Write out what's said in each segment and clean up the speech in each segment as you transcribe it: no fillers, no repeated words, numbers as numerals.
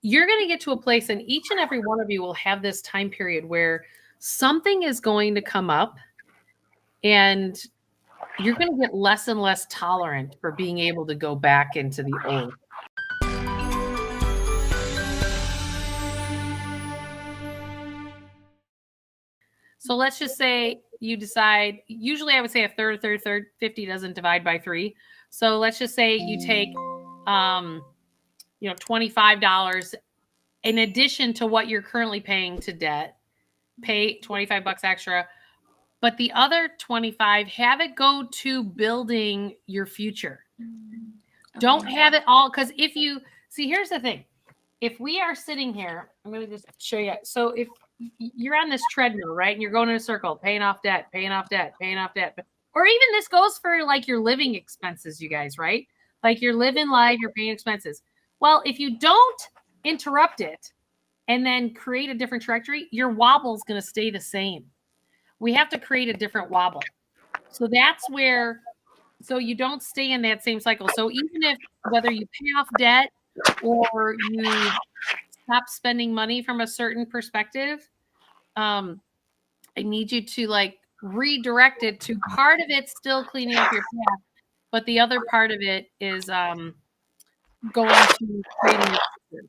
you're going to get to a place, and each and every one of you will have this time period where something is going to come up and you're going to get less and less tolerant for being able to go back into the old. So let's just say you decide, usually I would say a third, 50 doesn't divide by 3. So let's just say you take, $25 in addition to what you're currently paying to debt, pay $25 extra, but the other 25, have it go to building your future. Don't have it all, because if you, see, here's the thing. If we are sitting here, I'm going to just show you. So if you're on this treadmill, right? And you're going in a circle, paying off debt, paying off debt, paying off debt. Or even this goes for like your living expenses, you guys, right? Like you're living life, you're paying expenses. Well, if you don't interrupt it and then create a different trajectory, your wobble is going to stay the same. We have to create a different wobble. So that's where, so you don't stay in that same cycle. So even if, whether you pay off debt or you stop spending money from a certain perspective, I need you to like redirect it to part of it still cleaning up your path, but the other part of it is going to creating your future.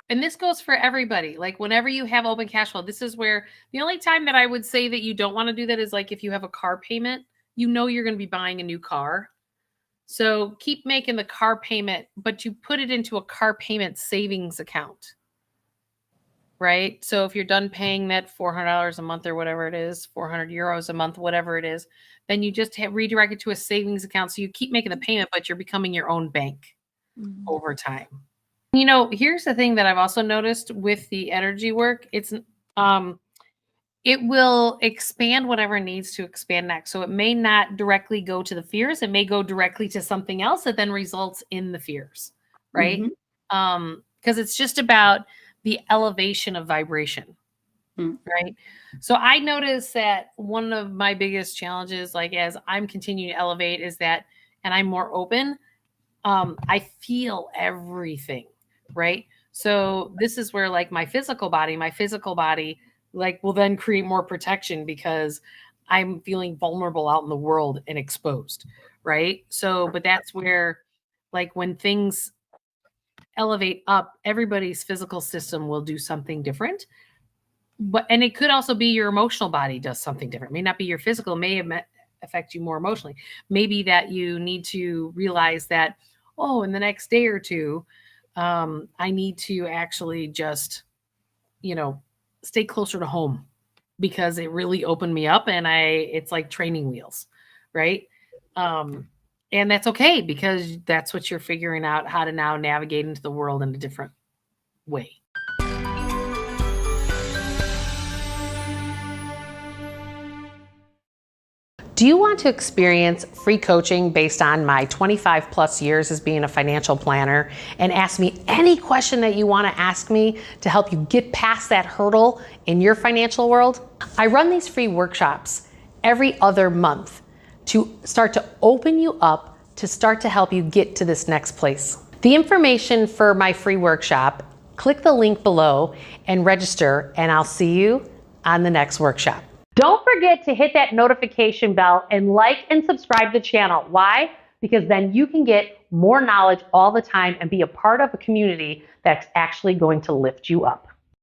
And this goes for everybody. Like whenever you have open cash flow, this is where the only time that I would say that you don't want to do that is like if you have a car payment, you know you're going to be buying a new car. So keep making the car payment, but you put it into a car payment savings account, right? So if you're done paying that $400 a month or whatever it is, 400 euros a month, whatever it is, then you just redirect it to a savings account. So you keep making the payment, but you're becoming your own bank over time. You know, here's the thing that I've also noticed with the energy work. It's it will expand whatever needs to expand next. So it may not directly go to the fears. It may go directly to something else that then results in the fears, right? Because it's just about the elevation of vibration, right? So I noticed that one of my biggest challenges, like as I'm continuing to elevate, is that, and I'm more open, I feel everything, right? So this is where like my physical body like will then create more protection because I'm feeling vulnerable out in the world and exposed, right? So, but that's where like when things elevate up, everybody's physical system will do something different. But, and it could also be your emotional body does something different. It may not be your physical, may affect you more emotionally. Maybe that you need to realize that, oh, in the next day or two, I need to actually just, stay closer to home because it really opened me up and it's like training wheels, right? And that's okay because that's what you're figuring out how to now navigate into the world in a different way. Do you want to experience free coaching based on my 25 plus years as being a financial planner and ask me any question that you want to ask me to help you get past that hurdle in your financial world? I run these free workshops every other month to start to open you up to start to help you get to this next place. The information for my free workshop, click the link below and register, and I'll see you on the next workshop. Don't forget to hit that notification bell and like and subscribe to the channel. Why? Because then you can get more knowledge all the time and be a part of a community that's actually going to lift you up.